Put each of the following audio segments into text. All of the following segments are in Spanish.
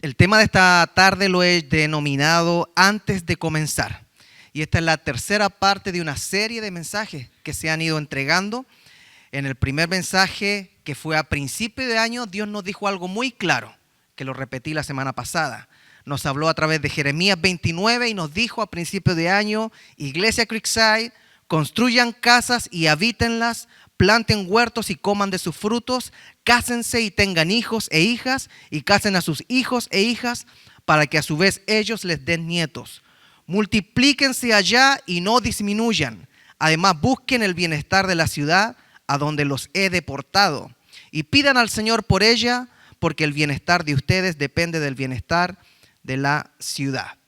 El tema de esta tarde lo he denominado Antes de comenzar. Y esta es la tercera parte de una serie de mensajes que se han ido entregando. En el primer mensaje, que fue a principio de año, Dios nos dijo algo muy claro, que lo repetí la semana pasada. Nos habló a través de Jeremías 29 y nos dijo a principio de año: Iglesia Creekside, construyan casas y habítenlas, planten huertos y coman de sus frutos, cásense y tengan hijos e hijas, y casen a sus hijos e hijas, para que a su vez ellos les den nietos. Multiplíquense allá y no disminuyan. Además, busquen el bienestar de la ciudad a donde los he deportado, y pidan al Señor por ella, porque el bienestar de ustedes depende del bienestar de la ciudad.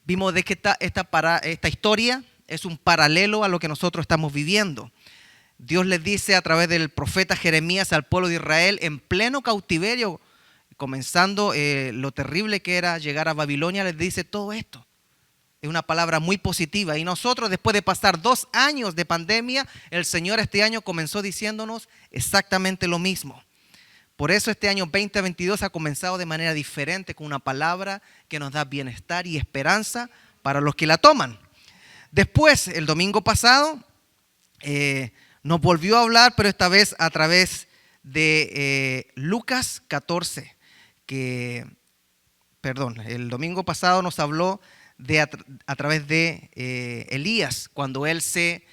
Vimos de que esta historia es un paralelo a lo que nosotros estamos viviendo. Dios les dice a través del profeta Jeremías al pueblo de Israel en pleno cautiverio, comenzando lo terrible que era llegar a Babilonia, les dice todo esto. Es una palabra muy positiva. Y nosotros, después de pasar 2 años de pandemia, el Señor este año comenzó diciéndonos exactamente lo mismo. Por eso este año 2022 ha comenzado de manera diferente, con una palabra que nos da bienestar y esperanza para los que la toman. Después, el domingo pasado, nos volvió a hablar, pero esta vez a través de Lucas 14. El domingo pasado nos habló a través de Elías, cuando él se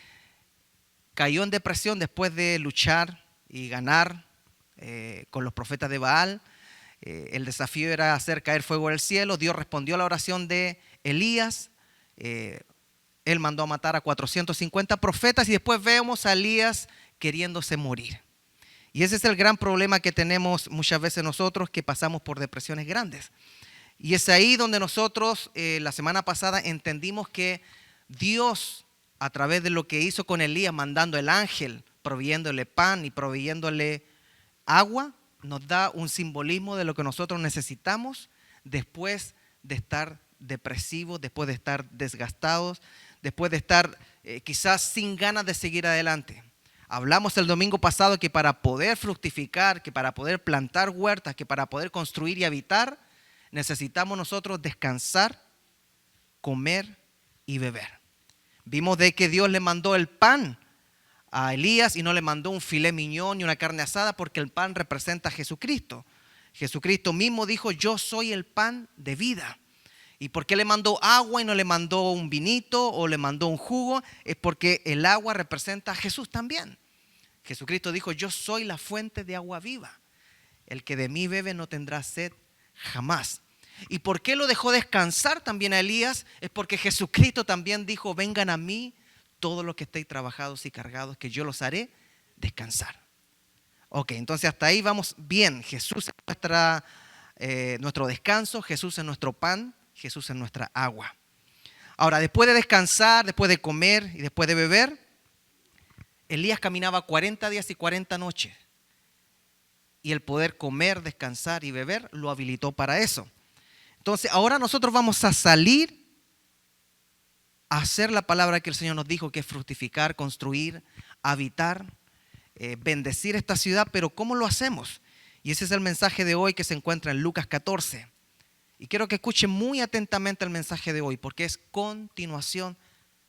cayó en depresión después de luchar y ganar con los profetas de Baal. El desafío era hacer caer fuego del cielo. Dios respondió a la oración de Elías. Él mandó a matar a 450 profetas y después vemos a Elías queriéndose morir. Y ese es el gran problema que tenemos muchas veces nosotros, que pasamos por depresiones grandes. Y es ahí donde nosotros la semana pasada entendimos que Dios, a través de lo que hizo con Elías, mandando el ángel, proveyéndole pan y proveyéndole agua, nos da un simbolismo de lo que nosotros necesitamos después de estar depresivos, después de estar desgastados, después de estar quizás sin ganas de seguir adelante. Hablamos el domingo pasado que para poder fructificar, que para poder plantar huertas, que para poder construir y habitar, necesitamos nosotros descansar, comer y beber. Vimos de que Dios le mandó el pan a Elías y no le mandó un filet mignon y una carne asada, porque el pan representa a Jesucristo. Jesucristo mismo dijo: yo soy el pan de vida. ¿Y por qué le mandó agua y no le mandó un vinito o le mandó un jugo? Es porque el agua representa a Jesús también. Jesucristo dijo: yo soy la fuente de agua viva. El que de mí bebe no tendrá sed jamás. ¿Y por qué lo dejó descansar también a Elías? Es porque Jesucristo también dijo: vengan a mí todos los que estéis trabajados y cargados, que yo los haré descansar. Ok, entonces hasta ahí vamos bien. Jesús es nuestro descanso, Jesús es nuestro pan, Jesús es nuestra agua. Ahora, después de descansar, después de comer y después de beber, Elías caminaba 40 días y 40 noches. Y el poder comer, descansar y beber lo habilitó para eso. Entonces, ahora nosotros vamos a salir a hacer la palabra que el Señor nos dijo, que es fructificar, construir, habitar, bendecir esta ciudad. Pero ¿cómo lo hacemos? Y ese es el mensaje de hoy, que se encuentra en Lucas 14. Y quiero que escuchen muy atentamente el mensaje de hoy, porque es continuación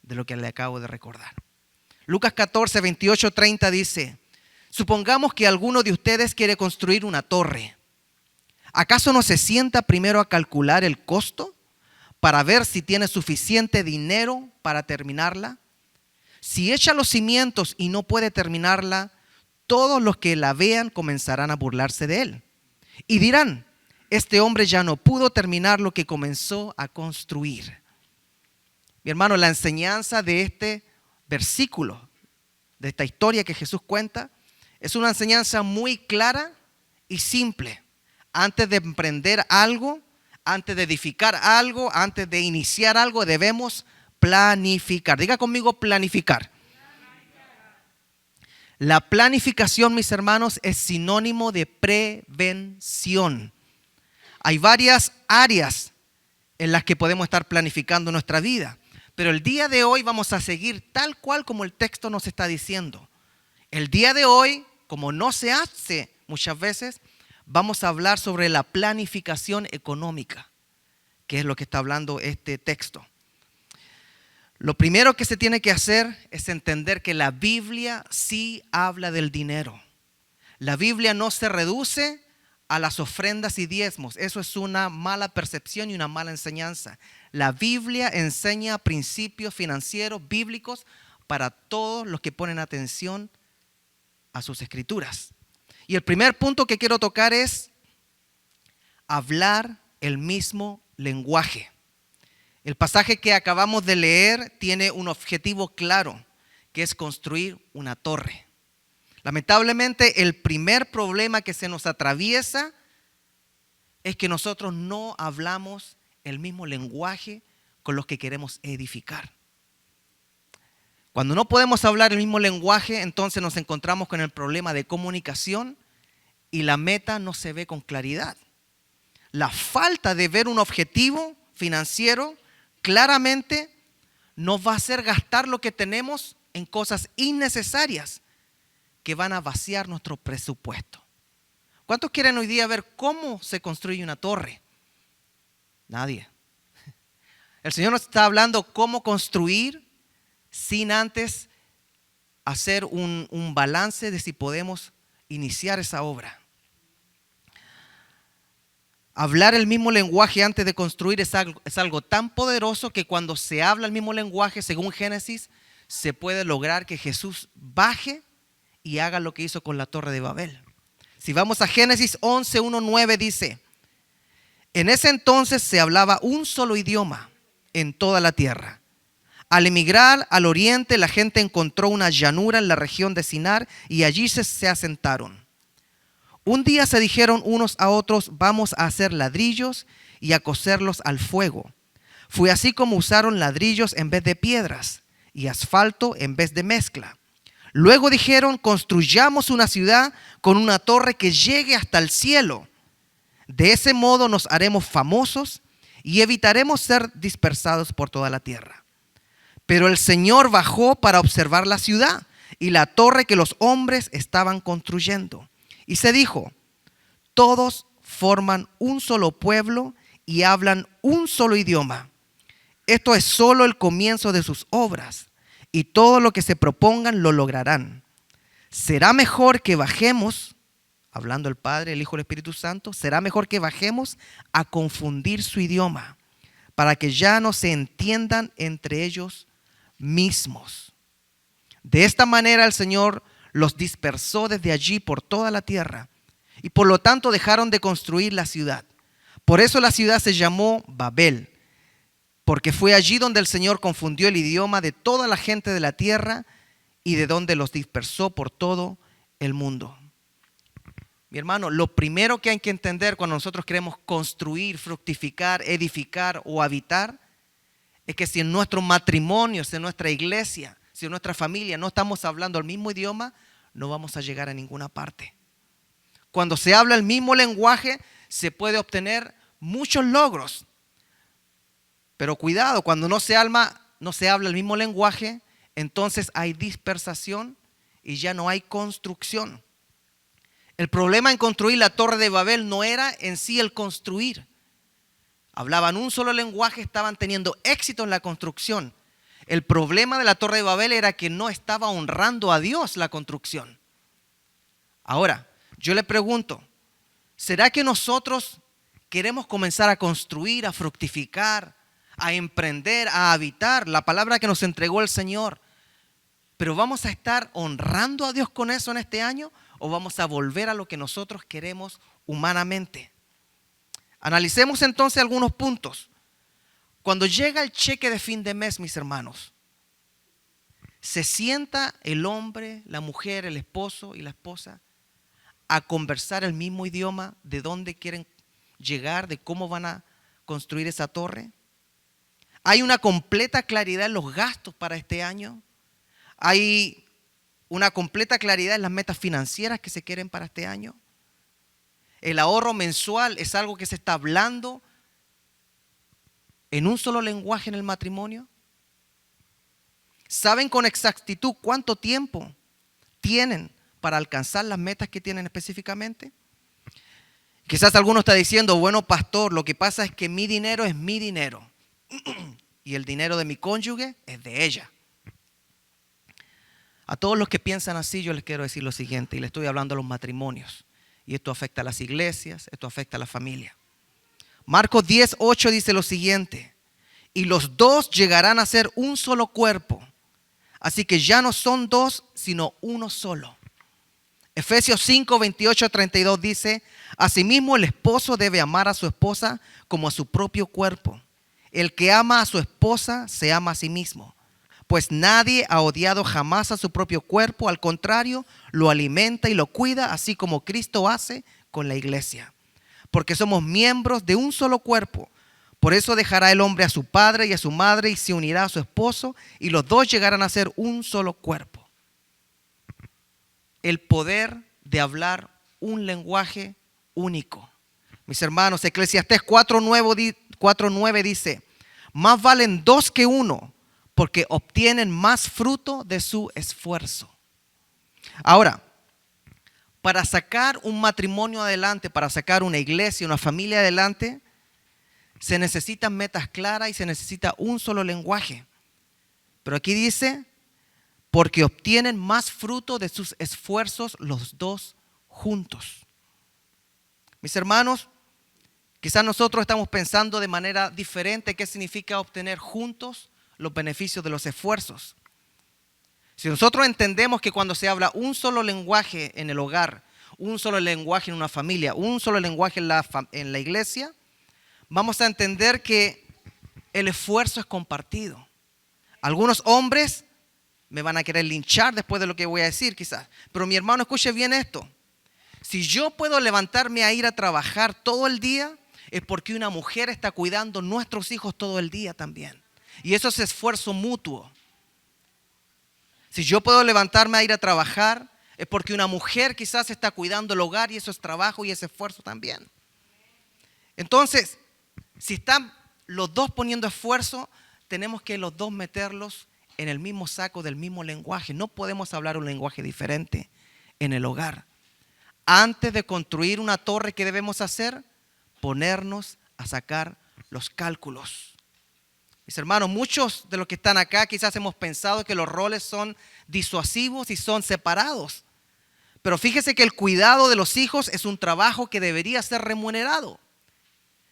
de lo que le acabo de recordar. Lucas 14, 28, 30 dice: supongamos que alguno de ustedes quiere construir una torre. ¿Acaso no se sienta primero a calcular el costo para ver si tiene suficiente dinero para terminarla? Si echa los cimientos y no puede terminarla, todos los que la vean comenzarán a burlarse de él y dirán: este hombre ya no pudo terminar lo que comenzó a construir. Mi hermano, la enseñanza de este versículo, de esta historia que Jesús cuenta, es una enseñanza muy clara y simple. Antes de emprender algo, antes de edificar algo, antes de iniciar algo, debemos planificar. Diga conmigo: planificar. La planificación, mis hermanos, es sinónimo de prevención. Hay varias áreas en las que podemos estar planificando nuestra vida, pero el día de hoy vamos a seguir tal cual como el texto nos está diciendo. El día de hoy, como no se hace muchas veces, vamos a hablar sobre la planificación económica, que es lo que está hablando este texto. Lo primero que se tiene que hacer es entender que la Biblia sí habla del dinero. La Biblia no se reduce a las ofrendas y diezmos. Eso es una mala percepción y una mala enseñanza. La Biblia enseña principios financieros bíblicos para todos los que ponen atención a sus escrituras. Y el primer punto que quiero tocar es hablar el mismo lenguaje. El pasaje que acabamos de leer tiene un objetivo claro, que es construir una torre. Lamentablemente, el primer problema que se nos atraviesa es que nosotros no hablamos el mismo lenguaje con los que queremos edificar. Cuando no podemos hablar el mismo lenguaje, entonces nos encontramos con el problema de comunicación y la meta no se ve con claridad. La falta de ver un objetivo financiero claramente nos va a hacer gastar lo que tenemos en cosas innecesarias que van a vaciar nuestro presupuesto. ¿Cuántos quieren hoy día ver cómo se construye una torre? Nadie. El Señor nos está hablando cómo construir sin antes hacer un balance de si podemos iniciar esa obra. Hablar el mismo lenguaje antes de construir es algo tan poderoso que cuando se habla el mismo lenguaje, según Génesis, se puede lograr que Jesús baje y haga lo que hizo con la Torre de Babel. Si vamos a Génesis 11:1-9 dice: en ese entonces se hablaba un solo idioma en toda la tierra. Al emigrar al oriente, la gente encontró una llanura en la región de Sinar y allí se asentaron. Un día se dijeron unos a otros: vamos a hacer ladrillos y a cocerlos al fuego. Fue así como usaron ladrillos en vez de piedras y asfalto en vez de mezcla. Luego dijeron: construyamos una ciudad con una torre que llegue hasta el cielo. De ese modo nos haremos famosos y evitaremos ser dispersados por toda la tierra. Pero el Señor bajó para observar la ciudad y la torre que los hombres estaban construyendo. Y se dijo: todos forman un solo pueblo y hablan un solo idioma. Esto es solo el comienzo de sus obras, y todo lo que se propongan lo lograrán. Será mejor que bajemos, hablando el Padre, el Hijo y el Espíritu Santo, será mejor que bajemos a confundir su idioma, para que ya no se entiendan entre ellos mismos. De esta manera el Señor los dispersó desde allí por toda la tierra, y por lo tanto dejaron de construir la ciudad. Por eso la ciudad se llamó Babel, porque fue allí donde el Señor confundió el idioma de toda la gente de la tierra y de donde los dispersó por todo el mundo. Mi hermano, lo primero que hay que entender cuando nosotros queremos construir, fructificar, edificar o habitar es que si en nuestro matrimonio, si en nuestra iglesia, si en nuestra familia no estamos hablando el mismo idioma, no vamos a llegar a ninguna parte. Cuando se habla el mismo lenguaje, se puede obtener muchos logros. Pero cuidado, cuando no se habla el mismo lenguaje, entonces hay dispersación y ya no hay construcción. El problema en construir la Torre de Babel no era en sí el construir. Hablaban un solo lenguaje, estaban teniendo éxito en la construcción. El problema de la Torre de Babel era que no estaba honrando a Dios la construcción. Ahora, yo le pregunto, ¿será que nosotros queremos comenzar a construir, a fructificar, a emprender, a habitar la palabra que nos entregó el Señor? ¿Pero vamos a estar honrando a Dios con eso en este año o vamos a volver a lo que nosotros queremos humanamente? Analicemos entonces algunos puntos. Cuando llega el cheque de fin de mes, mis hermanos, se sienta el hombre, la mujer, el esposo y la esposa a conversar el mismo idioma de dónde quieren llegar, de cómo van a construir esa torre. Hay una completa claridad en los gastos para este año. Hay una completa claridad en las metas financieras que se quieren para este año. El ahorro mensual es algo que se está hablando en un solo lenguaje en el matrimonio. ¿Saben con exactitud cuánto tiempo tienen para alcanzar las metas que tienen específicamente? Quizás alguno está diciendo, bueno, pastor, lo que pasa es que mi dinero es mi dinero y el dinero de mi cónyuge es de ella. A todos los que piensan así yo les quiero decir lo siguiente, y le estoy hablando a los matrimonios, y esto afecta a las iglesias, esto afecta a la familia. Marcos 10:8 dice lo siguiente: y los dos llegarán a ser un solo cuerpo, así que ya no son dos, sino uno solo. Efesios 5:28-32 dice: asimismo el esposo debe amar a su esposa como a su propio cuerpo. El que ama a su esposa se ama a sí mismo. Pues nadie ha odiado jamás a su propio cuerpo, al contrario, lo alimenta y lo cuida, así como Cristo hace con la iglesia. Porque somos miembros de un solo cuerpo. Por eso dejará el hombre a su padre y a su madre y se unirá a su esposo, y los dos llegarán a ser un solo cuerpo. El poder de hablar un lenguaje único. Mis hermanos, Eclesiastés 4:9 dice: más valen dos que uno, porque obtienen más fruto de su esfuerzo. Ahora, para sacar un matrimonio adelante, para sacar una iglesia, una familia adelante, se necesitan metas claras y se necesita un solo lenguaje. Pero aquí dice, porque obtienen más fruto de sus esfuerzos los dos juntos. Mis hermanos, quizás nosotros estamos pensando de manera diferente qué significa obtener juntos los beneficios de los esfuerzos. Si nosotros entendemos que cuando se habla un solo lenguaje en el hogar, un solo lenguaje en una familia, un solo lenguaje en la iglesia, vamos a entender que el esfuerzo es compartido. Algunos hombres me van a querer linchar después de lo que voy a decir quizás, pero mi hermano, escuche bien esto. Si yo puedo levantarme a ir a trabajar todo el día, es porque una mujer está cuidando nuestros hijos todo el día también. Y eso es esfuerzo mutuo. Si yo puedo levantarme a ir a trabajar, es porque una mujer quizás está cuidando el hogar y eso es trabajo y es esfuerzo también. Entonces, si están los dos poniendo esfuerzo, tenemos que los dos meterlos en el mismo saco del mismo lenguaje. No podemos hablar un lenguaje diferente en el hogar. Antes de construir una torre, ¿qué debemos hacer? Ponernos a sacar los cálculos. Mis hermanos, muchos de los que están acá quizás hemos pensado que los roles son disuasivos y son separados. Pero fíjese que el cuidado de los hijos es un trabajo que debería ser remunerado.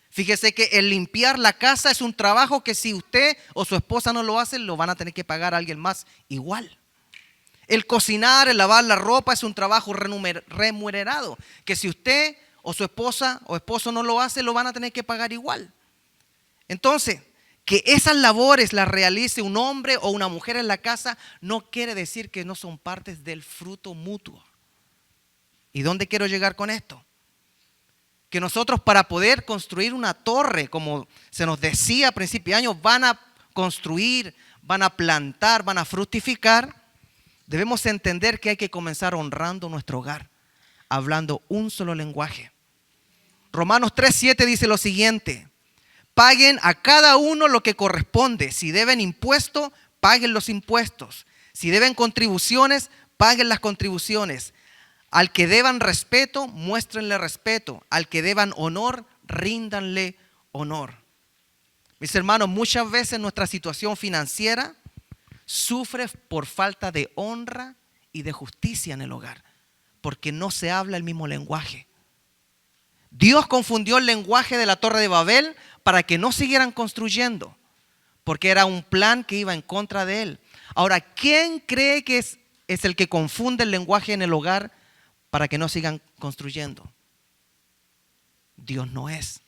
Fíjese que el limpiar la casa es un trabajo que si usted o su esposa no lo hacen, lo van a tener que pagar a alguien más igual. El cocinar, el lavar la ropa es un trabajo remunerado, que si usted o su esposa o esposo no lo hace, lo van a tener que pagar igual. Entonces, que esas labores las realice un hombre o una mujer en la casa no quiere decir que no son partes del fruto mutuo. ¿Y dónde quiero llegar con esto? Que nosotros, para poder construir una torre, como se nos decía a principios de año, van a construir, van a plantar, van a fructificar, debemos entender que hay que comenzar honrando nuestro hogar, hablando un solo lenguaje. Romanos 3:7 dice lo siguiente: paguen a cada uno lo que corresponde. Si deben impuestos, paguen los impuestos. Si deben contribuciones, paguen las contribuciones. Al que deban respeto, muéstrenle respeto. Al que deban honor, ríndanle honor. Mis hermanos, muchas veces nuestra situación financiera sufre por falta de honra y de justicia en el hogar, porque no se habla el mismo lenguaje. Dios confundió el lenguaje de la Torre de Babel para que no siguieran construyendo, porque era un plan que iba en contra de él. Ahora, ¿quién cree que es el que confunde el lenguaje en el hogar para que no sigan construyendo? Dios no es.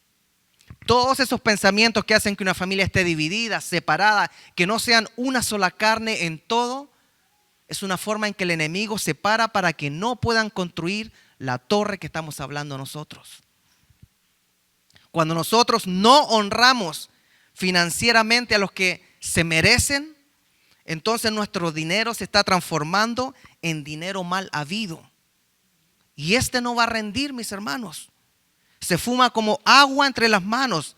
Todos esos pensamientos que hacen que una familia esté dividida, separada, que no sean una sola carne en todo, es una forma en que el enemigo separa para que no puedan construir la torre que estamos hablando nosotros. Cuando nosotros no honramos financieramente a los que se merecen, entonces nuestro dinero se está transformando en dinero mal habido. Y este no va a rendir, mis hermanos. Se fuma como agua entre las manos.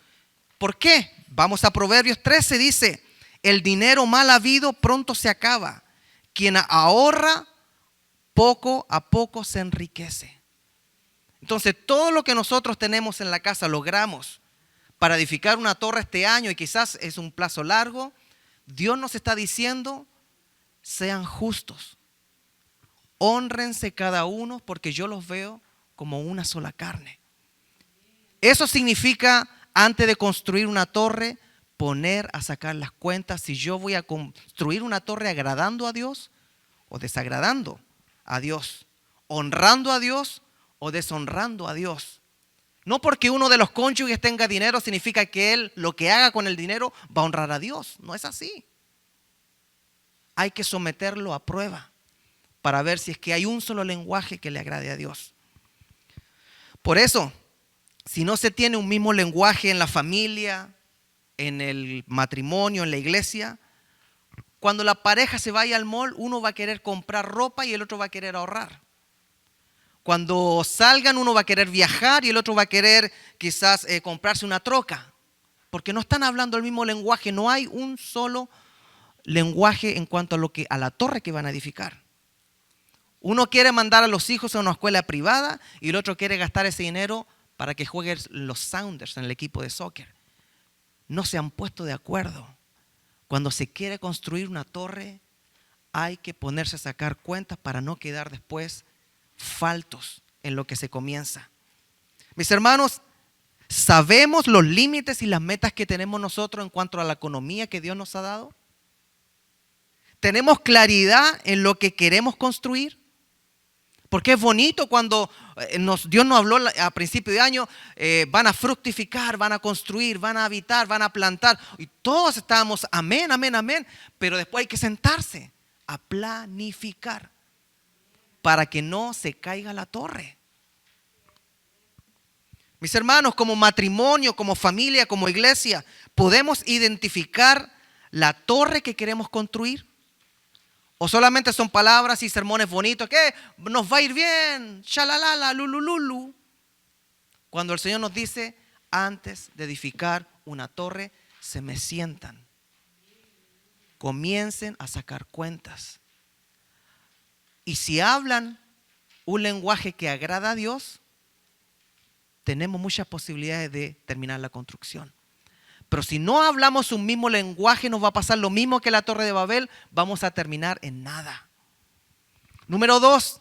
¿Por qué? Vamos a Proverbios 13, dice: el dinero mal habido pronto se acaba. Quien ahorra, poco a poco se enriquece. Entonces, todo lo que nosotros tenemos en la casa logramos para edificar una torre este año y quizás es un plazo largo. Dios nos está diciendo, sean justos, hónrense cada uno porque yo los veo como una sola carne. Eso significa, antes de construir una torre, poner a sacar las cuentas si yo voy a construir una torre agradando a Dios o desagradando a Dios, honrando a Dios o deshonrando a Dios. No porque uno de los cónyuges tenga dinero significa que él lo que haga con el dinero va a honrar a Dios. No es así. Hay que someterlo a prueba para ver si es que hay un solo lenguaje que le agrade a Dios. Por eso, si no se tiene un mismo lenguaje en la familia, en el matrimonio, en la iglesia, cuando la pareja se vaya al mall, uno va a querer comprar ropa y el otro va a querer ahorrar. Cuando salgan, uno va a querer viajar y el otro va a querer quizás comprarse una troca, porque no están hablando el mismo lenguaje. No hay un solo lenguaje en cuanto a la torre que van a edificar. Uno quiere mandar a los hijos a una escuela privada y el otro quiere gastar ese dinero para que jueguen los Sounders en el equipo de soccer. No se han puesto de acuerdo. Cuando se quiere construir una torre, hay que ponerse a sacar cuentas para no quedar después faltos en lo que se comienza. Mis hermanos, ¿sabemos los límites y las metas que tenemos nosotros en cuanto a la economía que Dios nos ha dado? ¿Tenemos claridad en lo que queremos construir? Porque es bonito cuando Dios nos habló a principio de año, van a fructificar, van a construir, van a habitar, van a plantar. Y todos estábamos, amén, amén, amén. Pero después hay que sentarse a planificar para que no se caiga la torre. Mis hermanos, como matrimonio, como familia, como iglesia, ¿podemos identificar la torre que queremos construir? ¿O solamente son palabras y sermones bonitos que nos va a ir bien, shalalala, lulululu? Cuando el Señor nos dice, antes de edificar una torre, se me sientan. Comiencen a sacar cuentas. Y si hablan un lenguaje que agrada a Dios, tenemos muchas posibilidades de terminar la construcción. Pero si no hablamos un mismo lenguaje, nos va a pasar lo mismo que la Torre de Babel, vamos a terminar en nada. Número 2,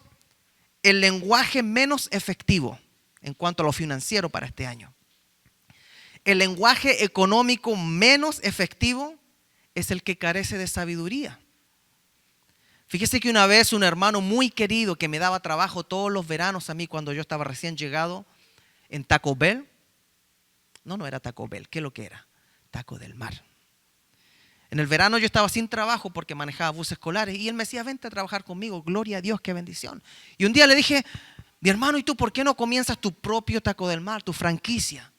el lenguaje menos efectivo en cuanto a lo financiero para este año. El lenguaje económico menos efectivo es el que carece de sabiduría. Fíjese que una vez un hermano muy querido que me daba trabajo todos los veranos a mí cuando yo estaba recién llegado en Taco Bell. No era Taco Bell, ¿qué es lo que era? Taco del Mar. En el verano yo estaba sin trabajo porque manejaba buses escolares y él me decía, vente a trabajar conmigo, gloria a Dios, qué bendición. Y un día le dije, mi hermano, ¿y tú por qué no comienzas tu propio Taco del Mar, tu franquicia?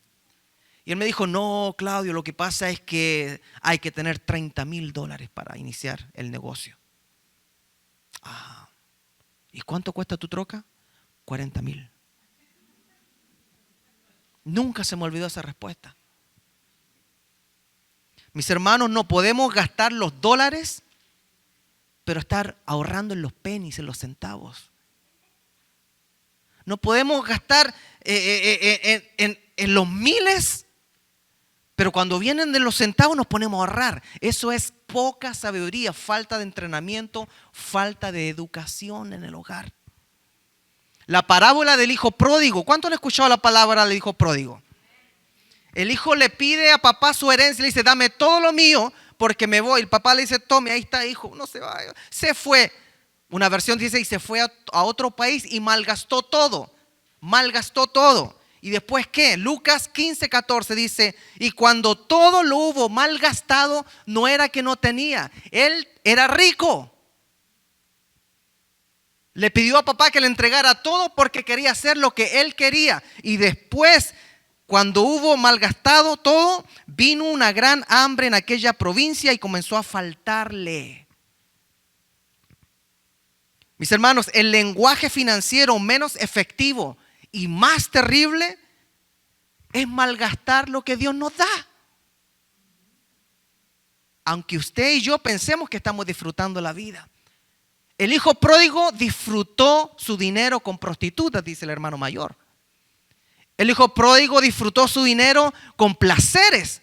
Y él me dijo, no, Claudio, lo que pasa es que hay que tener $30,000 para iniciar el negocio. ¿Y cuánto cuesta tu troca? 40,000. Nunca se me olvidó esa respuesta. Mis hermanos, no podemos gastar los dólares, pero estar ahorrando en los pennies, en los centavos. No podemos gastar en los miles, pero cuando vienen de los centavos nos ponemos a ahorrar. Eso es poca sabiduría, falta de entrenamiento, falta de educación en el hogar. La parábola del hijo pródigo. ¿Cuánto han escuchado la palabra del hijo pródigo? El hijo le pide a papá su herencia, le dice, dame todo lo mío porque me voy. El papá le dice, tome, ahí está, hijo, no se vaya. Se fue. Una versión dice, y se fue a otro país y malgastó todo. Malgastó todo. ¿Y después qué? Lucas 15:14 dice, y cuando todo lo hubo malgastado, no era que no tenía. Él era rico. Le pidió a papá que le entregara todo porque quería hacer lo que él quería. Y después, cuando hubo malgastado todo, vino una gran hambre en aquella provincia y comenzó a faltarle. Mis hermanos, el lenguaje financiero menos efectivo y más terrible es malgastar lo que Dios nos da. Aunque usted y yo pensemos que estamos disfrutando la vida. El hijo pródigo disfrutó su dinero con prostitutas, dice el hermano mayor. El hijo pródigo disfrutó su dinero con placeres,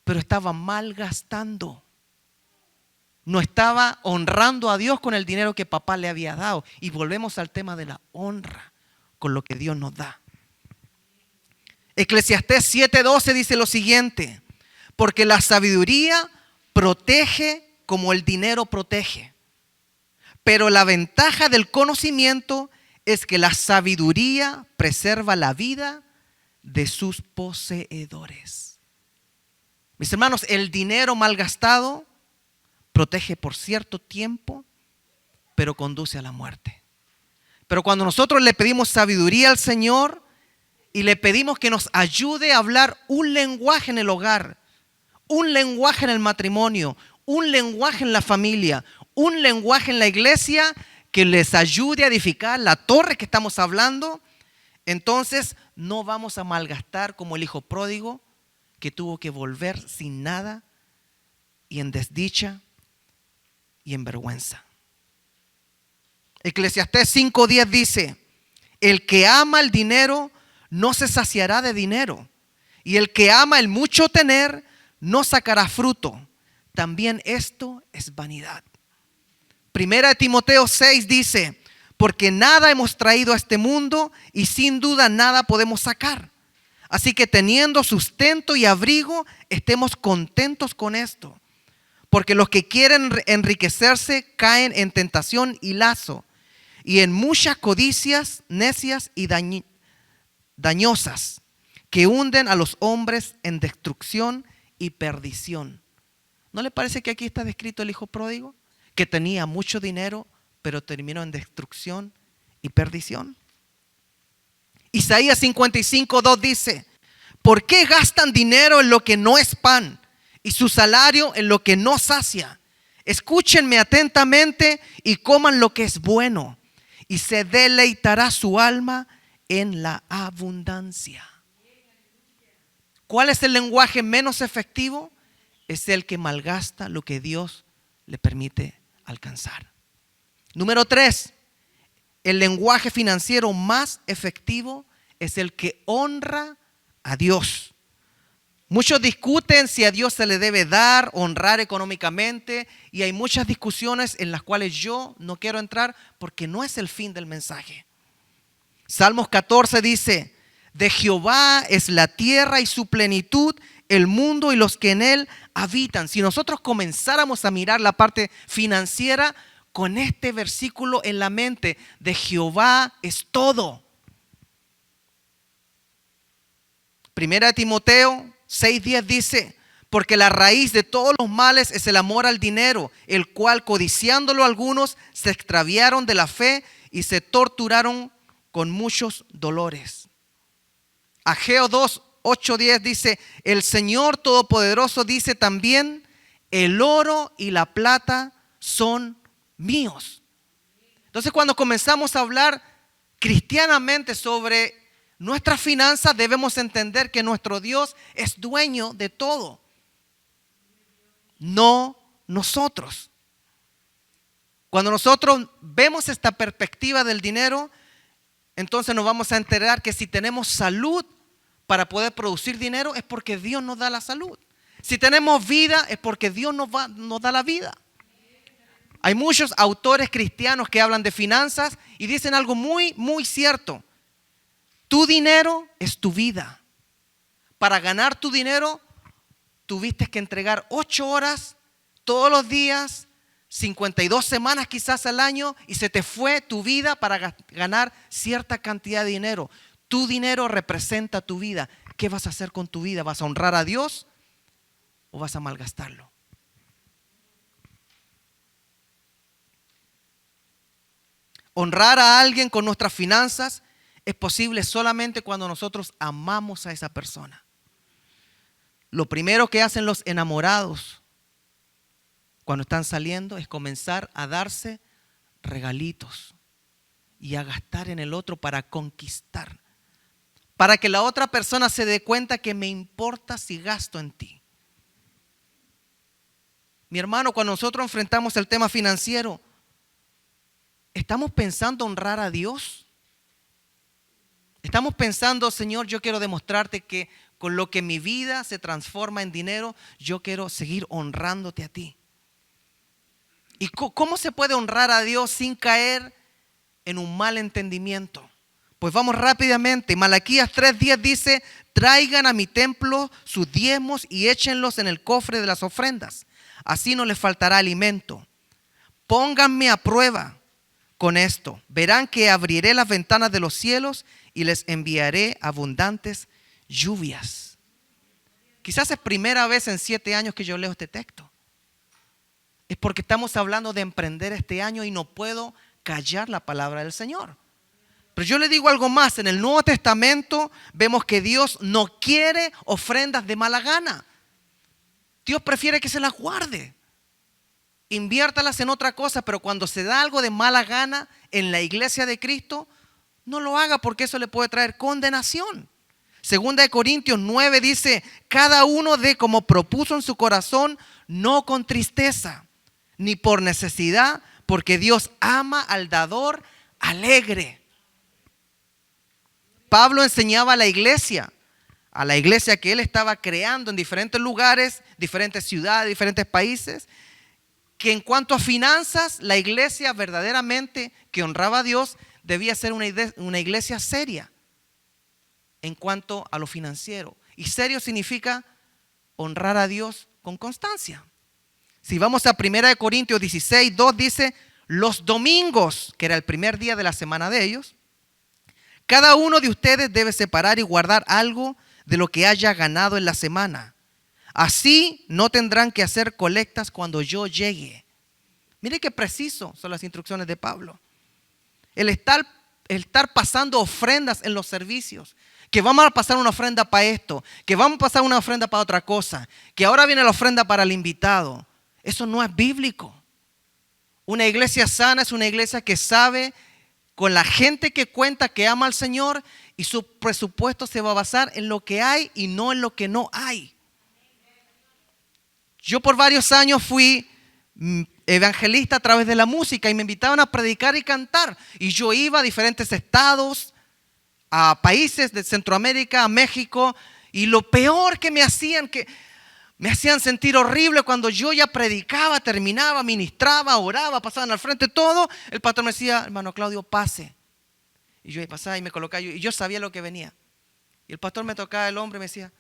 pero estaba malgastando. No estaba honrando a Dios con el dinero que papá le había dado. Y volvemos al tema de la honra con lo que Dios nos da. Eclesiastés 7:12 dice lo siguiente: porque la sabiduría protege como el dinero protege. Pero la ventaja del conocimiento es que la sabiduría preserva la vida de sus poseedores. Mis hermanos, el dinero malgastado protege por cierto tiempo, pero conduce a la muerte. Pero cuando nosotros le pedimos sabiduría al Señor y le pedimos que nos ayude a hablar un lenguaje en el hogar, un lenguaje en el matrimonio, un lenguaje en la familia, un lenguaje en la iglesia que les ayude a edificar la torre que estamos hablando, entonces no vamos a malgastar como el hijo pródigo que tuvo que volver sin nada y en desdicha y en vergüenza. Eclesiastés 5:10 dice: el que ama el dinero no se saciará de dinero, y el que ama el mucho tener no sacará fruto. También esto es vanidad. Primera de Timoteo 6 dice: porque nada hemos traído a este mundo y sin duda nada podemos sacar. Así que teniendo sustento y abrigo, estemos contentos con esto. Porque los que quieren enriquecerse caen en tentación y lazo, y en muchas codicias necias y dañosas, que hunden a los hombres en destrucción y perdición. ¿No le parece que aquí está descrito el hijo pródigo? Que tenía mucho dinero, pero terminó en destrucción y perdición. Isaías 55:2 dice: ¿por qué gastan dinero en lo que no es pan y su salario en lo que no sacia? Escúchenme atentamente y coman lo que es bueno, y se deleitará su alma en la abundancia. ¿Cuál es el lenguaje menos efectivo? Es el que malgasta lo que Dios le permite alcanzar. Número 3, el lenguaje financiero más efectivo es el que honra a Dios. Muchos discuten si a Dios se le debe dar, honrar económicamente, y hay muchas discusiones en las cuales yo no quiero entrar porque no es el fin del mensaje. Salmos 14 dice: de Jehová es la tierra y su plenitud, el mundo y los que en él habitan. Si nosotros comenzáramos a mirar la parte financiera con este versículo en la mente, de Jehová es todo. Primera de Timoteo 6:10 dice: porque la raíz de todos los males es el amor al dinero, el cual codiciándolo algunos se extraviaron de la fe y se torturaron con muchos dolores. Ageo 2:8-10 dice: el Señor Todopoderoso dice también: el oro y la plata son míos. Entonces, cuando comenzamos a hablar cristianamente sobre nuestras finanzas, debemos entender que nuestro Dios es dueño de todo, no nosotros. Cuando nosotros vemos esta perspectiva del dinero, entonces nos vamos a enterar que si tenemos salud para poder producir dinero, es porque Dios nos da la salud. Si tenemos vida, es porque Dios nos da la vida. Hay muchos autores cristianos que hablan de finanzas y dicen algo muy, muy cierto. Tu dinero es tu vida. Para ganar tu dinero, tuviste que entregar 8 horas todos los días, 52 semanas quizás al año, y se te fue tu vida para ganar cierta cantidad de dinero. Tu dinero representa tu vida. ¿Qué vas a hacer con tu vida? ¿Vas a honrar a Dios o vas a malgastarlo? Honrar a alguien con nuestras finanzas es posible solamente cuando nosotros amamos a esa persona. Lo primero que hacen los enamorados cuando están saliendo es comenzar a darse regalitos y a gastar en el otro para conquistar, para que la otra persona se dé cuenta que me importa si gasto en ti. Mi hermano, cuando nosotros enfrentamos el tema financiero, ¿estamos pensando honrar a Dios? Estamos pensando, Señor, yo quiero demostrarte que con lo que mi vida se transforma en dinero, yo quiero seguir honrándote a ti. ¿Y cómo se puede honrar a Dios sin caer en un mal entendimiento? Pues vamos rápidamente. Malaquías 3:10 dice: traigan a mi templo sus diezmos y échenlos en el cofre de las ofrendas. Así no les faltará alimento. Pónganme a prueba con esto. Verán que abriré las ventanas de los cielos y les enviaré abundantes lluvias. Quizás es primera vez en 7 años que yo leo este texto. Es porque estamos hablando de emprender este año y no puedo callar la palabra del Señor. Pero yo le digo algo más. En el Nuevo Testamento vemos que Dios no quiere ofrendas de mala gana. Dios prefiere que se las guarde. Inviértalas en otra cosa, pero cuando se da algo de mala gana en la iglesia de Cristo, no lo haga porque eso le puede traer condenación. Segunda de Corintios 9 dice: cada uno dé como propuso en su corazón, no con tristeza, ni por necesidad, porque Dios ama al dador alegre. Pablo enseñaba a la iglesia que él estaba creando en diferentes lugares, diferentes ciudades, diferentes países, que en cuanto a finanzas, la iglesia verdaderamente que honraba a Dios debía ser una iglesia seria en cuanto a lo financiero. Y serio significa honrar a Dios con constancia. Si vamos a 1 Corintios 16:2 dice: los domingos, que era el primer día de la semana de ellos, cada uno de ustedes debe separar y guardar algo de lo que haya ganado en la semana. Así no tendrán que hacer colectas cuando yo llegue. Mire qué preciso son las instrucciones de Pablo. El estar pasando ofrendas en los servicios. Que vamos a pasar una ofrenda para esto. Que vamos a pasar una ofrenda para otra cosa. Que ahora viene la ofrenda para el invitado. Eso no es bíblico. Una iglesia sana es una iglesia que sabe con la gente que cuenta que ama al Señor y su presupuesto se va a basar en lo que hay y no en lo que no hay. Yo por varios años fui evangelista a través de la música y me invitaban a predicar y cantar. Y yo iba a diferentes estados, a países de Centroamérica, a México. Y lo peor que me hacían sentir horrible cuando yo ya predicaba, terminaba, ministraba, oraba, pasaban al frente todo. El pastor me decía: hermano Claudio, pase. Y yo pasaba y me colocaba y yo sabía lo que venía. Y el pastor me tocaba el hombro y me decía: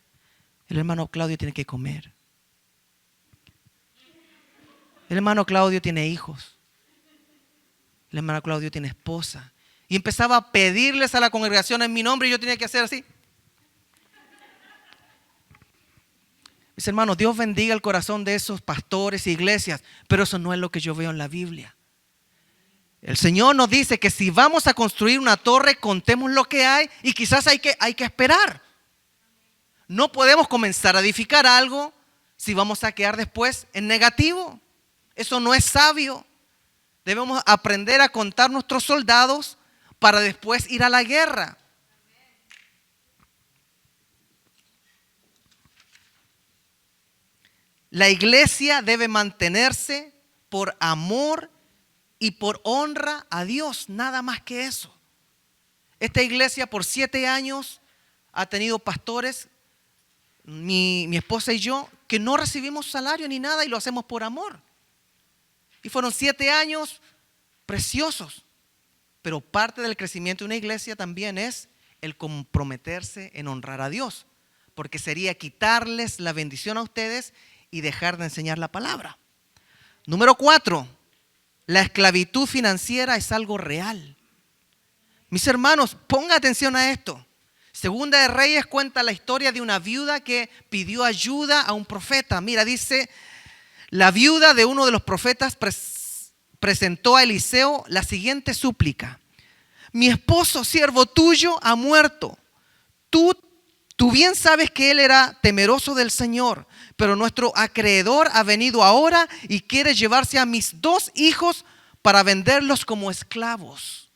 el hermano Claudio tiene que comer. El hermano Claudio tiene hijos. El hermano Claudio tiene esposa. Y empezaba a pedirles a la congregación en mi nombre y yo tenía que hacer así. Mis hermanos, Dios bendiga el corazón de esos pastores e iglesias, pero eso no es lo que yo veo en la Biblia. El Señor nos dice que si vamos a construir una torre, contemos lo que hay y quizás hay que esperar. No podemos comenzar a edificar algo si vamos a quedar después en negativo. Eso no es sabio. Debemos aprender a contar nuestros soldados para después ir a la guerra. La iglesia debe mantenerse por amor y por honra a Dios, nada más que eso. Esta iglesia por 7 años ha tenido pastores, mi esposa y yo, que no recibimos salario ni nada y lo hacemos por amor. Y fueron 7 años preciosos. Pero parte del crecimiento de una iglesia también es el comprometerse en honrar a Dios. Porque sería quitarles la bendición a ustedes y dejar de enseñar la palabra. Número 4, la esclavitud financiera es algo real. Mis hermanos, pongan atención a esto. Segunda de Reyes cuenta la historia de una viuda que pidió ayuda a un profeta. Mira, dice: la viuda de uno de los profetas presentó a Eliseo la siguiente súplica: mi esposo, siervo tuyo, ha muerto. Tú bien sabes que él era temeroso del Señor, pero nuestro acreedor ha venido ahora y quiere llevarse a mis 2 hijos para venderlos como esclavos.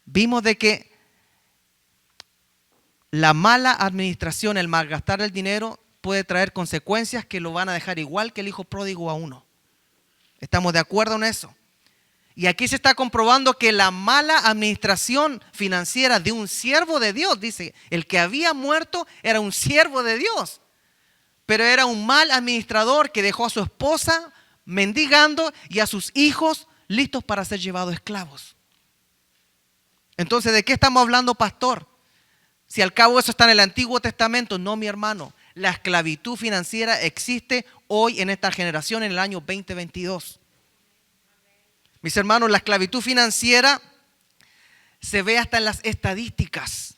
Vimos de que la mala administración, el malgastar el dinero, puede traer consecuencias que lo van a dejar igual que el hijo pródigo a uno. ¿Estamos de acuerdo en eso? Y aquí se está comprobando que la mala administración financiera de un siervo de Dios, dice, el que había muerto era un siervo de Dios, pero era un mal administrador que dejó a su esposa mendigando y a sus hijos listos para ser llevados esclavos. Entonces, ¿de qué estamos hablando, pastor? Si al cabo eso está en el Antiguo Testamento. No, mi hermano, la esclavitud financiera existe hoy en esta generación en el año 2022. Mis hermanos, la esclavitud financiera se ve hasta en las estadísticas.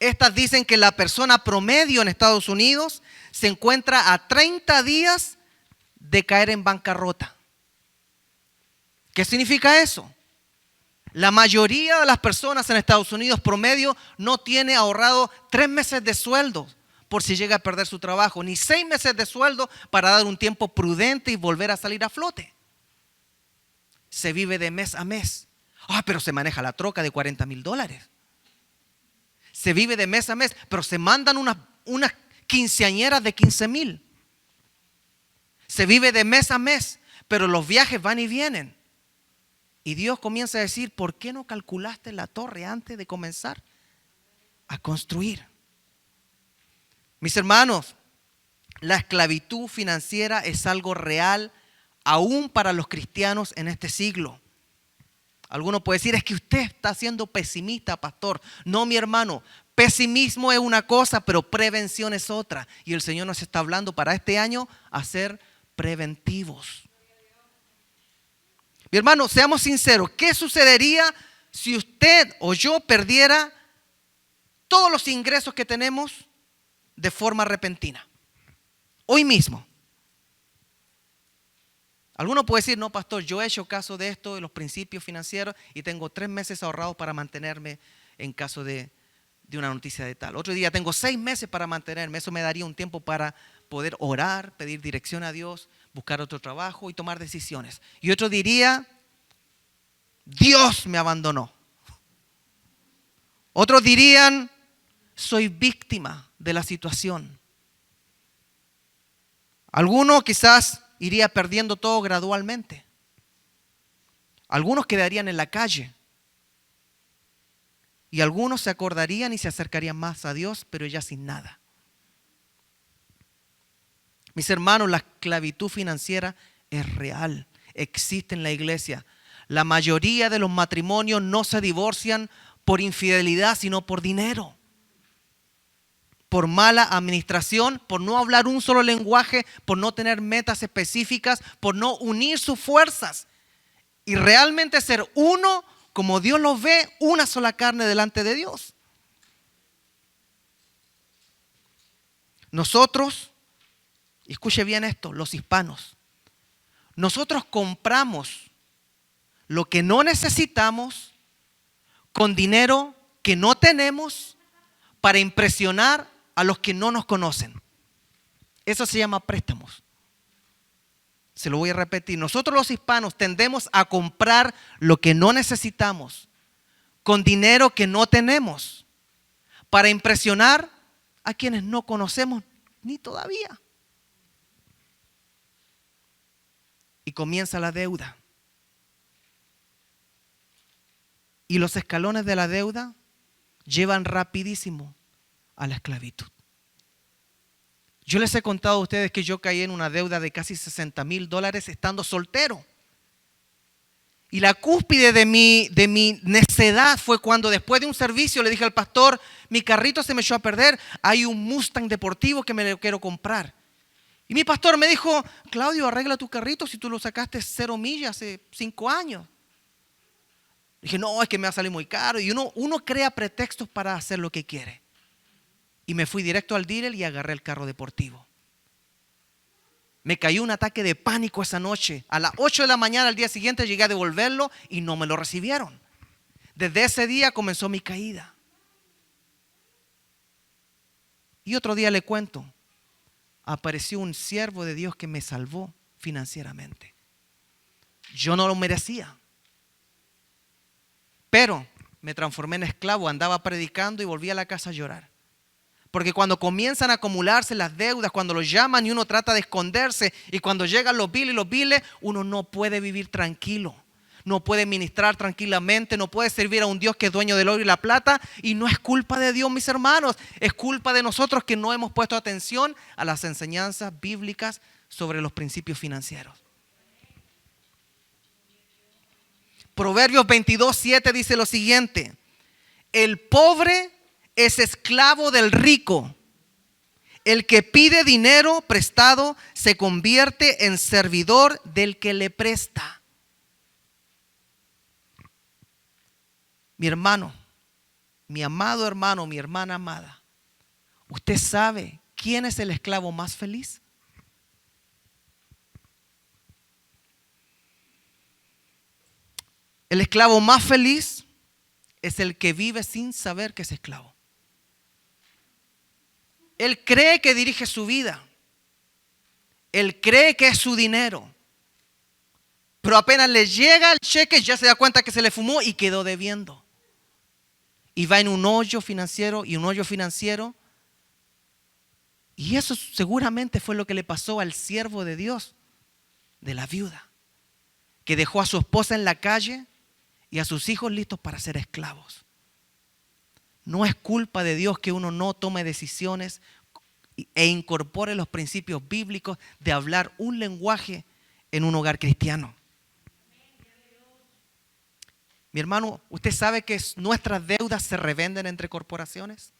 Estas dicen que la persona promedio en Estados Unidos se encuentra a 30 días de caer en bancarrota. ¿Qué significa eso? La mayoría de las personas en Estados Unidos promedio no tiene ahorrado 3 meses de sueldo por si llega a perder su trabajo, ni 6 meses de sueldo para dar un tiempo prudente y volver a salir a flote. Se vive de mes a mes. Pero se maneja la troca de $40,000. Se vive de mes a mes, pero se mandan unas quinceañeras de 15,000. Se vive de mes a mes, pero los viajes van y vienen. Y Dios comienza a decir, ¿por qué no calculaste la torre antes de comenzar a construir? Mis hermanos, la esclavitud financiera es algo real aún para los cristianos en este siglo. Alguno puede decir, es que usted está siendo pesimista, pastor. No, mi hermano, pesimismo es una cosa, pero prevención es otra. Y el Señor nos está hablando para este año a ser preventivos. Mi hermano, seamos sinceros, ¿qué sucedería si usted o yo perdiera todos los ingresos que tenemos de forma repentina? Hoy mismo. Alguno puede decir, no, pastor, yo he hecho caso de esto, de los principios financieros, y tengo 3 meses ahorrados para mantenerme en caso de una noticia de tal. Otro día tengo 6 meses para mantenerme. Eso me daría un tiempo para poder orar, pedir dirección a Dios, buscar otro trabajo y tomar decisiones. Y otro diría, Dios me abandonó. Otros dirían, soy víctima de la situación. Algunos quizás iría perdiendo todo gradualmente. Algunos quedarían en la calle. Y algunos se acordarían y se acercarían más a Dios, pero ya sin nada. Mis hermanos, la esclavitud financiera es real, existe en la iglesia. La mayoría de los matrimonios no se divorcian por infidelidad, sino por dinero. Por mala administración, por no hablar un solo lenguaje, por no tener metas específicas, por no unir sus fuerzas y realmente ser uno como Dios los ve, una sola carne delante de Dios. Nosotros, escuche bien esto, los hispanos, nosotros compramos lo que no necesitamos con dinero que no tenemos para impresionar a los que no nos conocen. Eso se llama préstamos. Se lo voy a repetir. Nosotros los hispanos tendemos a comprar lo que no necesitamos con dinero que no tenemos para impresionar a quienes no conocemos ni todavía. Y comienza la deuda. Y los escalones de la deuda llevan rapidísimo a la esclavitud. Yo les he contado a ustedes que yo caí en una deuda de casi $60,000 estando soltero. Y la cúspide de mi necedad fue cuando después de un servicio le dije al pastor, mi carrito se me echó a perder, hay un Mustang deportivo que me lo quiero comprar. Y mi pastor me dijo, Claudio, arregla tu carrito si tú lo sacaste 0 millas hace 5 años. Dije, no, es que me va a salir muy caro. Y uno crea pretextos para hacer lo que quiere. Y me fui directo al dealer y agarré el carro deportivo. Me cayó un ataque de pánico esa noche. A las 8 de la mañana al día siguiente llegué a devolverlo y no me lo recibieron. Desde ese día comenzó mi caída. Y otro día le cuento, apareció un siervo de Dios que me salvó financieramente. Yo no lo merecía. Pero me transformé en esclavo, andaba predicando y volví a la casa a llorar. Porque cuando comienzan a acumularse las deudas, cuando los llaman y uno trata de esconderse, y cuando llegan los biles, uno no puede vivir tranquilo. no puede ministrar tranquilamente, no puede servir a un Dios que es dueño del oro y la plata. Y no es culpa de Dios, mis hermanos, es culpa de nosotros que no hemos puesto atención a las enseñanzas bíblicas sobre los principios financieros. Proverbios 22:7 dice lo siguiente: el pobre es esclavo del rico. El que pide dinero prestado se convierte en servidor del que le presta. Mi hermano, mi amado hermano, mi hermana amada, ¿usted sabe quién es el esclavo más feliz? El esclavo más feliz es el que vive sin saber que es esclavo. Él cree que dirige su vida. Él cree que es su dinero. Pero apenas le llega el cheque, ya se da cuenta que se le fumó y quedó debiendo. Y va en un hoyo financiero y un hoyo financiero. Y eso seguramente fue lo que le pasó al siervo de Dios, de la viuda, que dejó a su esposa en la calle y a sus hijos listos para ser esclavos. No es culpa de Dios que uno no tome decisiones e incorpore los principios bíblicos de hablar un lenguaje en un hogar cristiano. Mi hermano, ¿usted sabe que nuestras deudas se revenden entre corporaciones?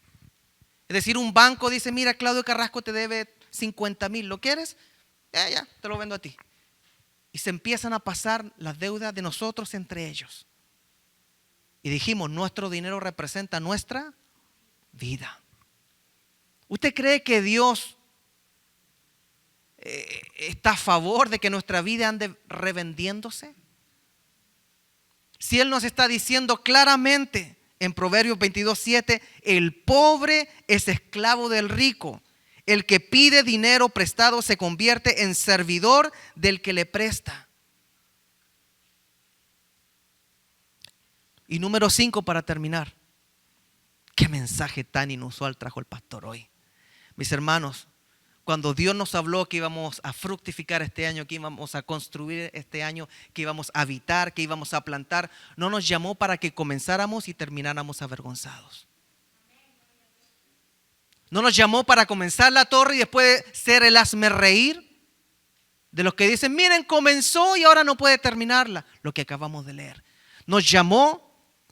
Es decir, un banco dice: mira, Claudio Carrasco te debe 50,000, ¿lo quieres? Ya, te lo vendo a ti. Y se empiezan a pasar las deudas de nosotros entre ellos. Y dijimos, nuestro dinero representa nuestra vida. ¿Usted cree que Dios está a favor de que nuestra vida ande revendiéndose? Si Él nos está diciendo claramente en Proverbios 22:7, el pobre es esclavo del rico. El que pide dinero prestado se convierte en servidor del que le presta. Y número 5, para terminar. Qué mensaje tan inusual trajo el pastor hoy. Mis hermanos, cuando Dios nos habló que íbamos a fructificar este año, que íbamos a construir este año, que íbamos a habitar, que íbamos a plantar, no nos llamó para que comenzáramos y termináramos avergonzados. No nos llamó para comenzar la torre y después ser el hazmerreír de los que dicen: miren, comenzó y ahora no puede terminarla. Lo que acabamos de leer. Nos llamó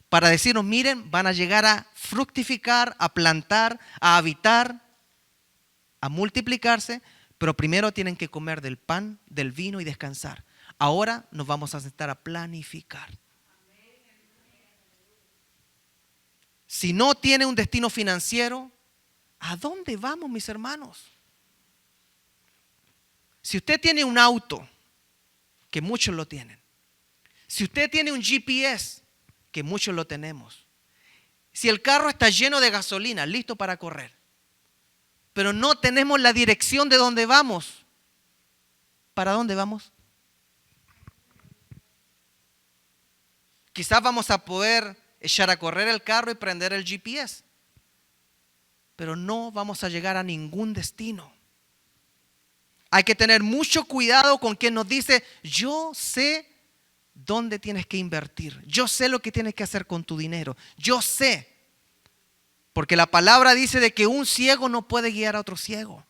para decirnos: miren, van a llegar a fructificar, a plantar, a habitar, a multiplicarse, pero primero tienen que comer del pan, del vino y descansar. Ahora nos vamos a sentar a planificar. Si no tiene un destino financiero, ¿a dónde vamos, mis hermanos? Si usted tiene un auto, que muchos lo tienen. Si usted tiene un GPS, que muchos lo tenemos. Si el carro está lleno de gasolina, listo para correr, pero no tenemos la dirección de dónde vamos, ¿para dónde vamos? Quizás vamos a poder echar a correr el carro y prender el GPS, pero no vamos a llegar a ningún destino. Hay que tener mucho cuidado con quien nos dice: yo sé dónde tienes que invertir, yo sé lo que tienes que hacer con tu dinero, yo sé. Porque la palabra dice de que un ciego no puede guiar a otro ciego.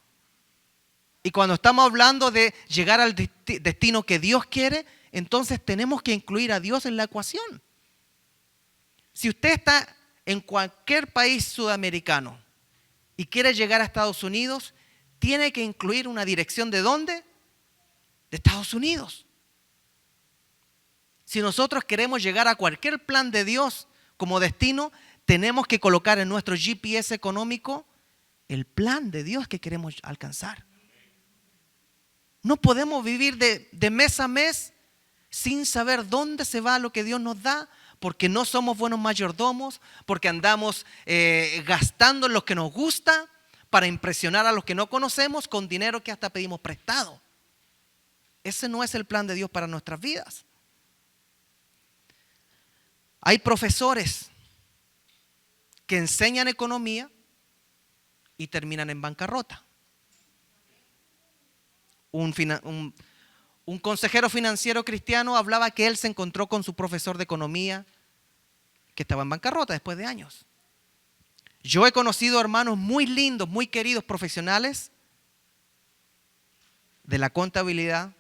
Y cuando estamos hablando de llegar al destino que Dios quiere, entonces tenemos que incluir a Dios en la ecuación. Si usted está en cualquier país sudamericano y quiere llegar a Estados Unidos, tiene que incluir una dirección ¿de dónde? De Estados Unidos. Si nosotros queremos llegar a cualquier plan de Dios como destino, tenemos que colocar en nuestro GPS económico el plan de Dios que queremos alcanzar. No podemos vivir de mes a mes sin saber dónde se va lo que Dios nos da, porque no somos buenos mayordomos, porque andamos gastando en lo que nos gusta para impresionar a los que no conocemos con dinero que hasta pedimos prestado. Ese no es el plan de Dios para nuestras vidas. Hay profesores que enseñan economía y terminan en bancarrota. Un Un consejero financiero cristiano hablaba que él se encontró con su profesor de economía que estaba en bancarrota después de años. Yo he conocido hermanos muy lindos, muy queridos profesionales de la contabilidad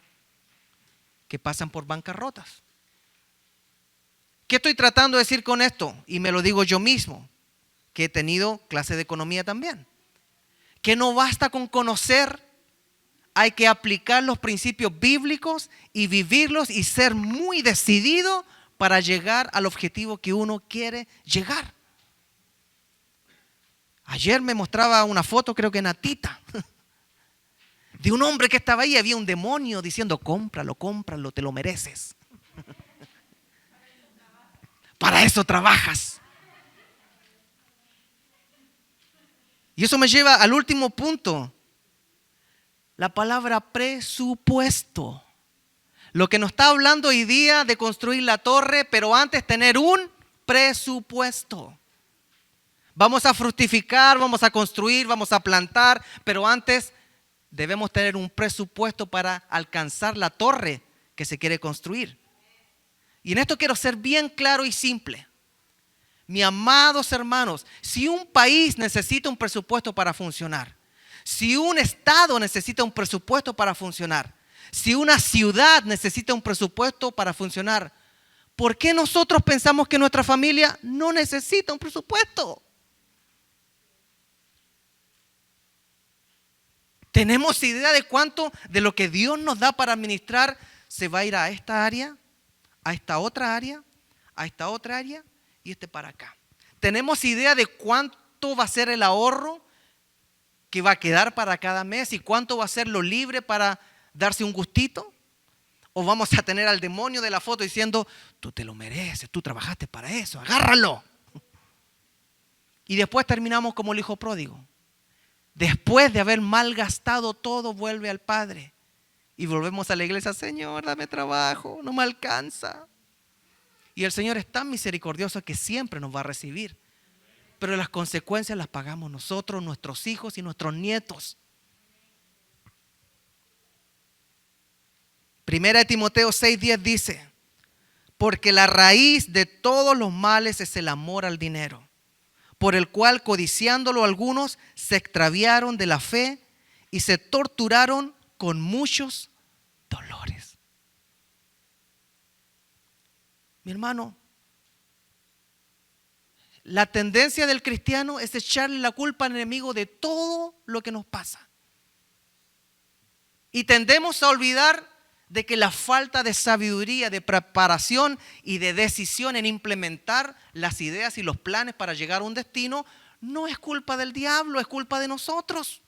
que pasan por bancarrotas. ¿Qué estoy tratando de decir con esto? Y me lo digo yo mismo, que he tenido clase de economía también. Que no basta con conocer, hay que aplicar los principios bíblicos y vivirlos y ser muy decidido para llegar al objetivo que uno quiere llegar. Ayer me mostraba una foto, creo que Natita, de un hombre que estaba ahí. Había un demonio diciendo: cómpralo, cómpralo, te lo mereces. Para eso trabajas. Y eso me lleva al último punto. La palabra presupuesto. Lo que nos está hablando hoy día de construir la torre, pero antes tener un presupuesto. Vamos a fructificar, vamos a construir, vamos a plantar, pero antes debemos tener un presupuesto para alcanzar la torre que se quiere construir. Y en esto quiero ser bien claro y simple. Mis amados hermanos, si un país necesita un presupuesto para funcionar, si un estado necesita un presupuesto para funcionar, si una ciudad necesita un presupuesto para funcionar, ¿por qué nosotros pensamos que nuestra familia no necesita un presupuesto? ¿Tenemos idea de cuánto de lo que Dios nos da para administrar se va a ir a esta área, a esta otra área, a esta otra área y para acá? ¿Tenemos idea de cuánto va a ser el ahorro que va a quedar para cada mes y cuánto va a ser lo libre para darse un gustito? ¿O vamos a tener al demonio de la foto diciendo: tú te lo mereces, tú trabajaste para eso, agárralo? Y después terminamos como el hijo pródigo. Después de haber malgastado todo, vuelve al Padre. Y volvemos a la iglesia: Señor, dame trabajo, no me alcanza. Y el Señor es tan misericordioso que siempre nos va a recibir. Pero las consecuencias las pagamos nosotros, nuestros hijos y nuestros nietos. Primera de Timoteo 6:10 dice: porque la raíz de todos los males es el amor al dinero, por el cual, codiciándolo, algunos se extraviaron de la fe y se torturaron con muchos dolores. Mi hermano, la tendencia del cristiano es echarle la culpa al enemigo de todo lo que nos pasa. Y tendemos a olvidar de que la falta de sabiduría, de preparación y de decisión en implementar las ideas y los planes para llegar a un destino no es culpa del diablo, es culpa de nosotros.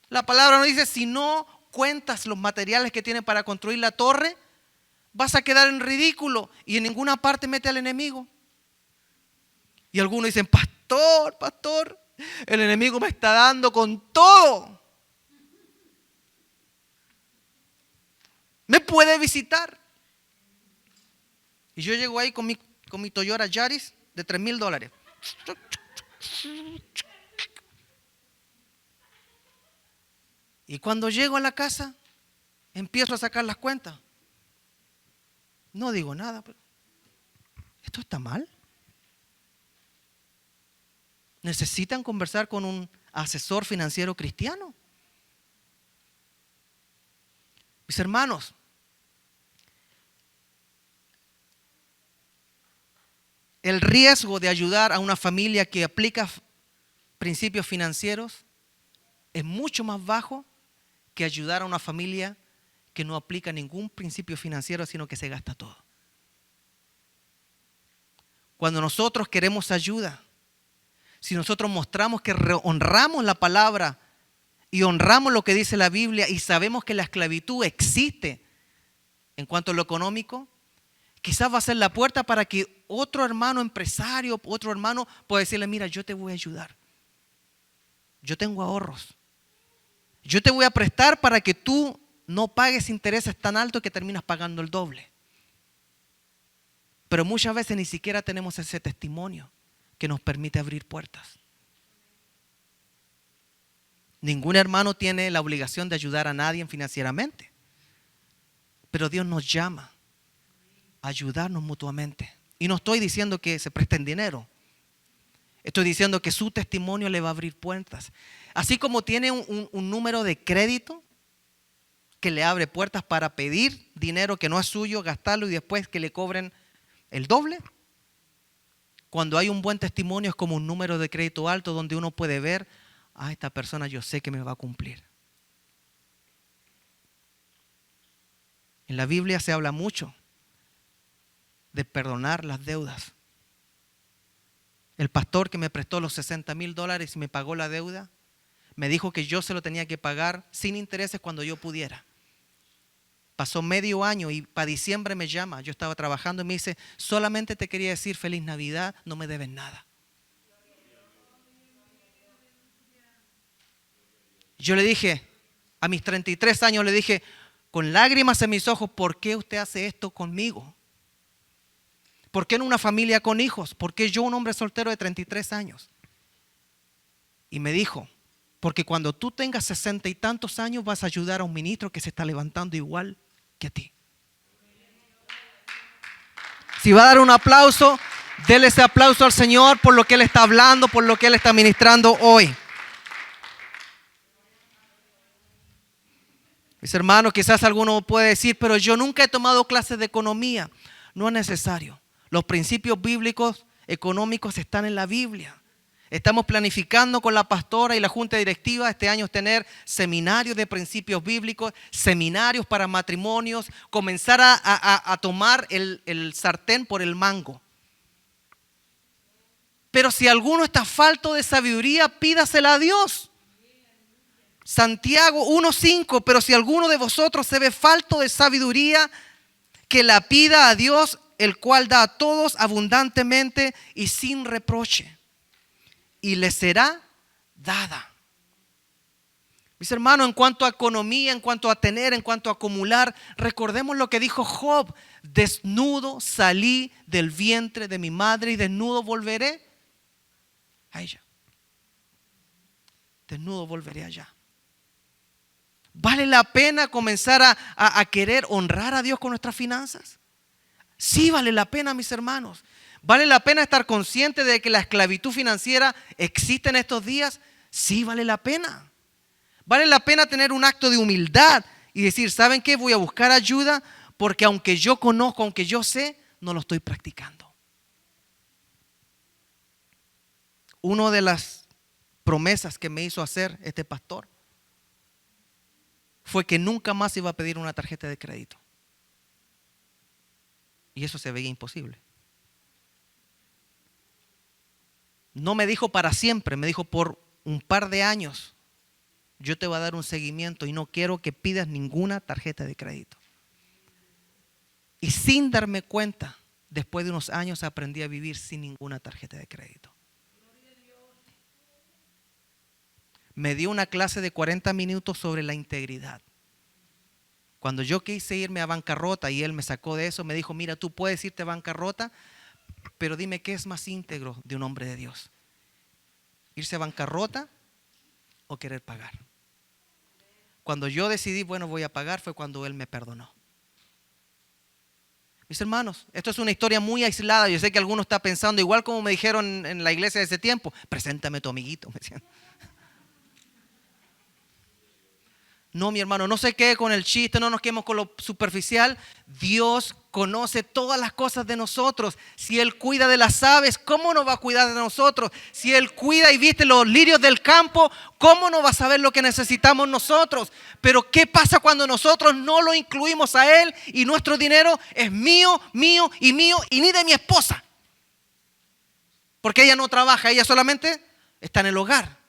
La palabra nos dice: si no cuentas los materiales que tienes para construir la torre, vas a quedar en ridículo, y en ninguna parte mete al enemigo. Y algunos dicen: pastor, el enemigo me está dando con todo. ¿Me puede visitar? Y yo llego ahí con mi Toyota Yaris de $3,000. Y cuando llego a la casa, empiezo a sacar las cuentas. No digo nada, pero ¿esto está mal? ¿Necesitan conversar con un asesor financiero cristiano? Mis hermanos, el riesgo de ayudar a una familia que aplica principios financieros es mucho más bajo que ayudar a una familia que no aplica ningún principio financiero, sino que se gasta todo. Cuando nosotros queremos ayuda, si nosotros mostramos que honramos la palabra y honramos lo que dice la Biblia y sabemos que la esclavitud existe en cuanto a lo económico, quizás va a ser la puerta para que otro hermano empresario, otro hermano pueda decirle: mira, yo te voy a ayudar. Yo tengo ahorros. Yo te voy a prestar para que tú no pagues intereses tan altos que terminas pagando el doble. Pero muchas veces ni siquiera tenemos ese testimonio que nos permite abrir puertas. Ningún hermano tiene la obligación de ayudar a nadie financieramente. Pero Dios nos llama a ayudarnos mutuamente. Y no estoy diciendo que se presten dinero. Estoy diciendo que su testimonio le va a abrir puertas. Así como tiene un número de crédito que le abre puertas para pedir dinero que no es suyo, gastarlo y después que le cobren el doble. Cuando hay un buen testimonio es como un número de crédito alto donde uno puede ver, esta persona yo sé que me va a cumplir. En la Biblia se habla mucho de perdonar las deudas. El pastor que me prestó los $60,000 y me pagó la deuda, me dijo que yo se lo tenía que pagar sin intereses cuando yo pudiera. Pasó medio año y para diciembre me llama. Yo estaba trabajando y me dice, solamente te quería decir feliz Navidad, no me debes nada. Yo le dije, a mis 33 años le dije, con lágrimas en mis ojos, ¿por qué usted hace esto conmigo? ¿Por qué en una familia con hijos? ¿Por qué yo, un hombre soltero de 33 años? Y me dijo, porque cuando tú tengas 60 y tantos años vas a ayudar a un ministro que se está levantando igual que a ti. Si va a dar un aplauso, déle ese aplauso al Señor por lo que Él está hablando, por lo que Él está ministrando hoy. Mis hermanos, quizás alguno puede decir, pero yo nunca he tomado clases de economía. No es necesario. Los principios bíblicos económicos están en la Biblia. Estamos planificando con la pastora y la junta directiva este año tener seminarios de principios bíblicos, seminarios para matrimonios, comenzar a tomar el sartén por el mango. Pero si alguno está falto de sabiduría, pídasela a Dios. Santiago 1:5, pero si alguno de vosotros se ve falto de sabiduría, que la pida a Dios, el cual da a todos abundantemente y sin reproche, y le será dada. Mis hermanos, en cuanto a economía, en cuanto a tener, en cuanto a acumular, recordemos lo que dijo Job: desnudo salí del vientre de mi madre y desnudo volveré a ella. Desnudo volveré allá. ¿Vale la pena comenzar a querer honrar a Dios con nuestras finanzas? Sí, vale la pena, mis hermanos. ¿Vale la pena estar consciente de que la esclavitud financiera existe en estos días? Sí, vale la pena. ¿Vale la pena tener un acto de humildad y decir, ¿saben qué? Voy a buscar ayuda porque aunque yo conozco, aunque yo sé, no lo estoy practicando. Una de las promesas que me hizo hacer este pastor fue que nunca más iba a pedir una tarjeta de crédito. Y eso se veía imposible. No me dijo para siempre, me dijo por un par de años yo te voy a dar un seguimiento y no quiero que pidas ninguna tarjeta de crédito. Y sin darme cuenta, después de unos años aprendí a vivir sin ninguna tarjeta de crédito. Me dio una clase de 40 minutos sobre la integridad. Cuando yo quise irme a bancarrota y él me sacó de eso, me dijo, mira, tú puedes irte a bancarrota, pero dime qué es más íntegro de un hombre de Dios: irse a bancarrota o querer pagar. Cuando yo decidí, bueno, voy a pagar, fue cuando él me perdonó. Mis hermanos, esto es una historia muy aislada. Yo sé que alguno está pensando, igual como me dijeron en la iglesia de ese tiempo, preséntame a tu amiguito, me decían. No, mi hermano, no se quede con el chiste, no nos quedemos con lo superficial. Dios conoce todas las cosas de nosotros. Si Él cuida de las aves, ¿cómo no va a cuidar de nosotros? Si Él cuida y viste los lirios del campo, ¿cómo no va a saber lo que necesitamos nosotros? Pero ¿qué pasa cuando nosotros no lo incluimos a Él y nuestro dinero es mío, mío y mío y ni de mi esposa? Porque ella no trabaja, ella solamente está en el hogar.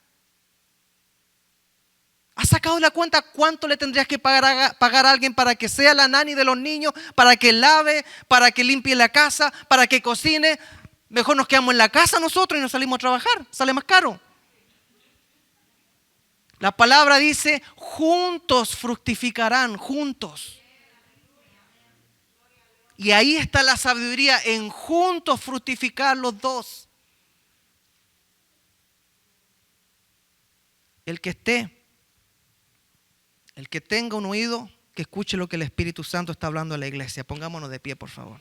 ¿Has sacado la cuenta cuánto le tendrías que pagar a alguien para que sea la nani de los niños, para que lave, para que limpie la casa, para que cocine? Mejor nos quedamos en la casa nosotros y nos salimos a trabajar, sale más caro. La palabra dice, juntos fructificarán, juntos. Y ahí está la sabiduría, en juntos fructificar los dos. El que tenga un oído, que escuche lo que el Espíritu Santo está hablando a la iglesia. Pongámonos de pie, por favor.